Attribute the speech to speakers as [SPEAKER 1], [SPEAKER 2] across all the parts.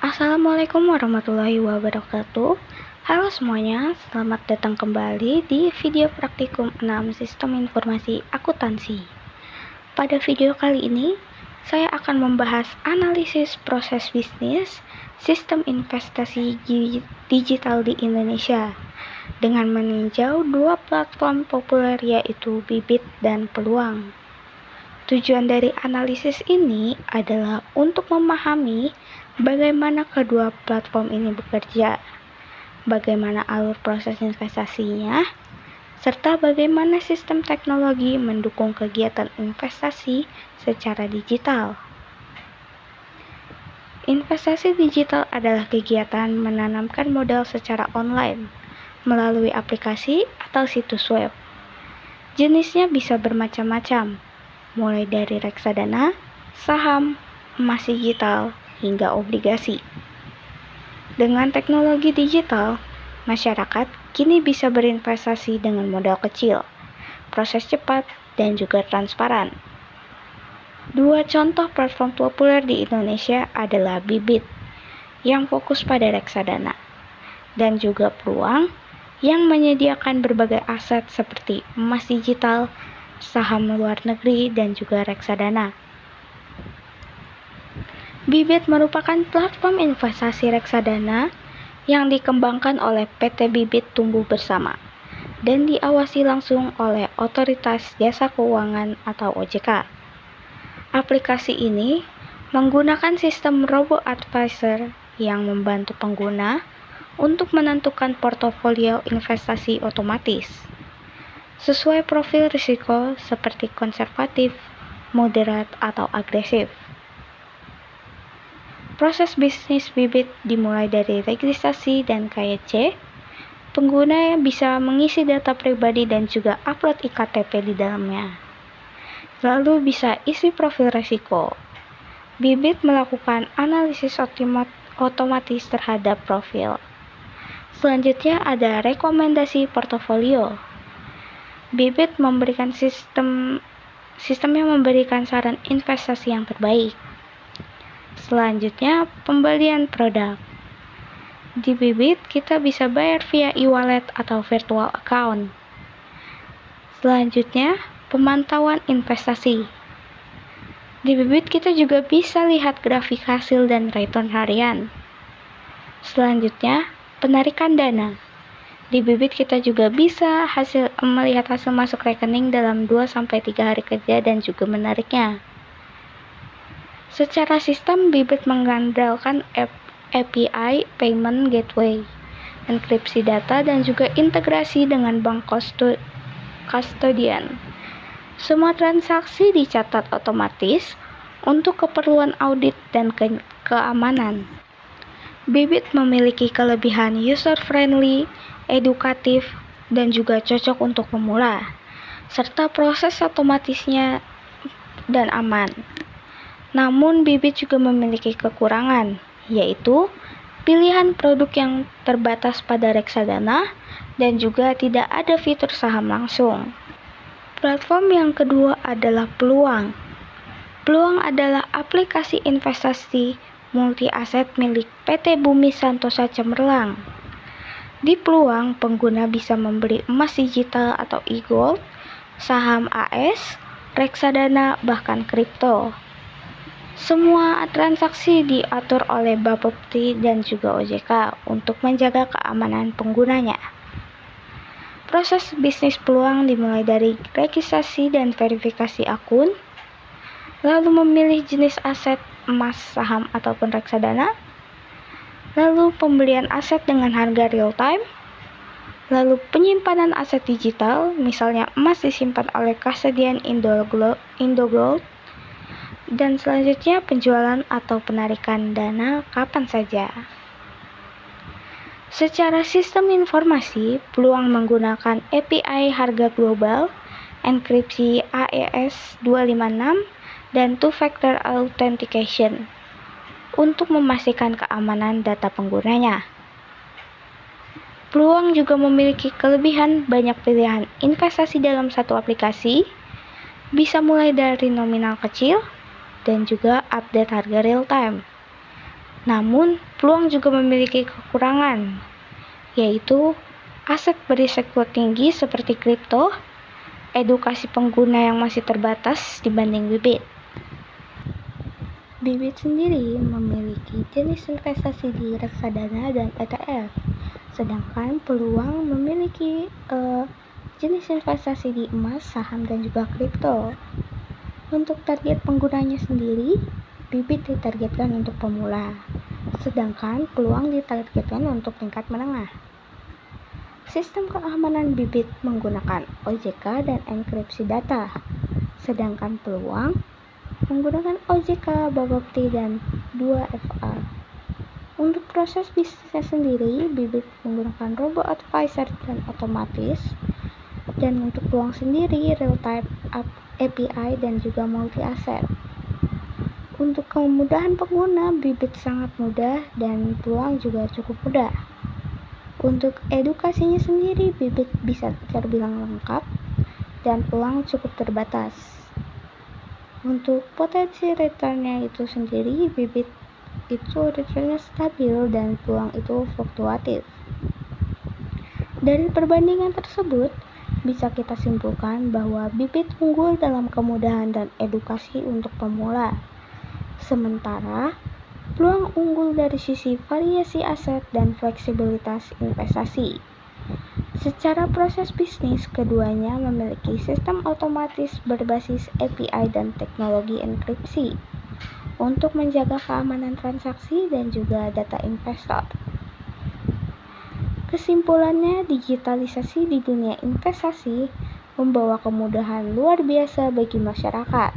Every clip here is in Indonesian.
[SPEAKER 1] Assalamualaikum warahmatullahi wabarakatuh. Halo semuanya, selamat datang kembali di video praktikum 6 Sistem Informasi Akuntansi. Pada video kali ini, saya akan membahas analisis proses bisnis sistem investasi digital di Indonesia dengan meninjau dua platform populer yaitu Bibit dan Peluang. Tujuan dari analisis ini adalah untuk memahami bagaimana kedua platform ini bekerja, bagaimana alur proses investasinya, serta bagaimana sistem teknologi mendukung kegiatan investasi secara digital. Investasi digital adalah kegiatan menanamkan modal secara online melalui aplikasi atau situs web. Jenisnya bisa bermacam-macam, mulai dari reksadana, saham, emas digital, hingga obligasi. Dengan teknologi digital, masyarakat kini bisa berinvestasi dengan modal kecil, proses cepat, dan juga transparan. Dua contoh platform populer di Indonesia adalah Bibit, yang fokus pada reksadana, dan juga Peluang, yang menyediakan berbagai aset seperti emas digital, saham luar negeri, dan juga reksadana. Bibit merupakan platform investasi reksadana yang dikembangkan oleh PT Bibit Tumbuh Bersama dan diawasi langsung oleh Otoritas Jasa Keuangan atau OJK. Aplikasi ini menggunakan sistem robo-advisor yang membantu pengguna untuk menentukan portofolio investasi otomatis sesuai profil risiko seperti konservatif, moderat, atau agresif. Proses bisnis Bibit dimulai dari registrasi dan KYC. Pengguna bisa mengisi data pribadi dan juga upload iktp di dalamnya. Lalu bisa isi profil risiko. Bibit melakukan analisis otomatis terhadap profil. Selanjutnya ada rekomendasi portofolio. Bibit memberikan sistemnya memberikan saran investasi yang terbaik. Selanjutnya, pembelian produk. Di Bibit, kita bisa bayar via e-wallet atau virtual account. Selanjutnya, pemantauan investasi. Di Bibit, kita juga bisa lihat grafik hasil dan return harian. Selanjutnya, penarikan dana. Di Bibit kita juga bisa melihat hasil masuk rekening dalam 2-3 hari kerja dan juga menariknya. Secara sistem, Bibit mengandalkan API Payment Gateway, enkripsi data, dan juga integrasi dengan bank custodian. Semua transaksi dicatat otomatis untuk keperluan audit dan keamanan. Bibit memiliki kelebihan user-friendly, edukatif, dan juga cocok untuk pemula, serta proses otomatisnya dan aman. Namun, Bibit juga memiliki kekurangan, yaitu pilihan produk yang terbatas pada reksadana dan juga tidak ada fitur saham langsung. Platform yang kedua adalah Peluang. Peluang adalah aplikasi investasi multi-aset milik PT Bumi Santosa Cemerlang. Di Peluang, pengguna bisa membeli emas digital atau e-gold, saham AS, reksadana, bahkan kripto. Semua transaksi diatur oleh Bapepti dan juga OJK untuk menjaga keamanan penggunanya. Proses bisnis Peluang dimulai dari registrasi dan verifikasi akun, lalu memilih jenis aset emas, saham, ataupun reksadana, lalu pembelian aset dengan harga real time, lalu penyimpanan aset digital, misalnya emas disimpan oleh Kastodian Indogold, dan selanjutnya penjualan atau penarikan dana kapan saja. Secara sistem informasi, Peluang menggunakan API harga global, enkripsi AES 256, dan two-factor authentication untuk memastikan keamanan data penggunanya. Peluang juga memiliki kelebihan banyak pilihan investasi dalam satu aplikasi, bisa mulai dari nominal kecil dan juga update harga real time. Namun, peluang juga memiliki kekurangan, yaitu aset berisiko tinggi seperti kripto, edukasi pengguna yang masih terbatas dibanding bibit. Bibit sendiri memiliki jenis investasi di reksadana dan ETF, sedangkan peluang memiliki jenis investasi di emas, saham, dan juga kripto. Untuk target penggunanya sendiri, bibit ditargetkan untuk pemula, sedangkan peluang ditargetkan untuk tingkat menengah. Sistem keamanan bibit menggunakan OJK dan enkripsi data, sedangkan peluang menggunakan OJK, Babakti, dan 2FA. Untuk proses bisnisnya sendiri, bibit menggunakan robo-advisor dan otomatis, dan untuk peluang sendiri real-time API dan juga multi-aset. Untuk kemudahan pengguna, bibit sangat mudah dan peluang juga cukup mudah. Untuk edukasinya sendiri, bibit bisa terbilang lengkap dan peluang cukup terbatas. Untuk potensi returnnya itu sendiri, bibit itu returnnya stabil dan peluang itu fluktuatif. Dari perbandingan tersebut, bisa kita simpulkan bahwa bibit unggul dalam kemudahan dan edukasi untuk pemula. Sementara, peluang unggul dari sisi variasi aset dan fleksibilitas investasi. Secara proses bisnis, keduanya memiliki sistem otomatis berbasis API dan teknologi enkripsi untuk menjaga keamanan transaksi dan juga data investor. Kesimpulannya, digitalisasi di dunia investasi membawa kemudahan luar biasa bagi masyarakat.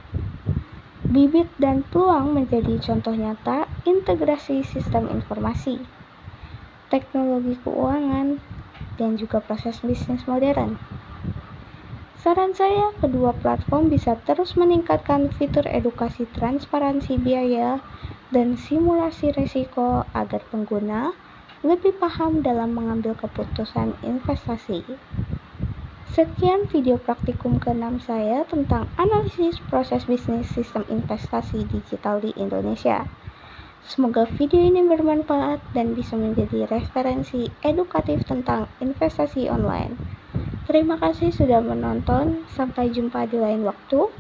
[SPEAKER 1] Bibit dan peluang menjadi contoh nyata integrasi sistem informasi, teknologi keuangan, dan juga proses bisnis modern. Saran saya, kedua platform bisa terus meningkatkan fitur edukasi transparansi biaya dan simulasi risiko agar pengguna lebih paham dalam mengambil keputusan investasi. Sekian video praktikum ke-6 saya tentang analisis proses bisnis sistem investasi digital di Indonesia. Semoga video ini bermanfaat dan bisa menjadi referensi edukatif tentang investasi online. Terima kasih sudah menonton. Sampai jumpa di lain waktu.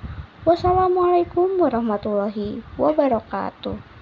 [SPEAKER 1] Wassalamualaikum warahmatullahi wabarakatuh.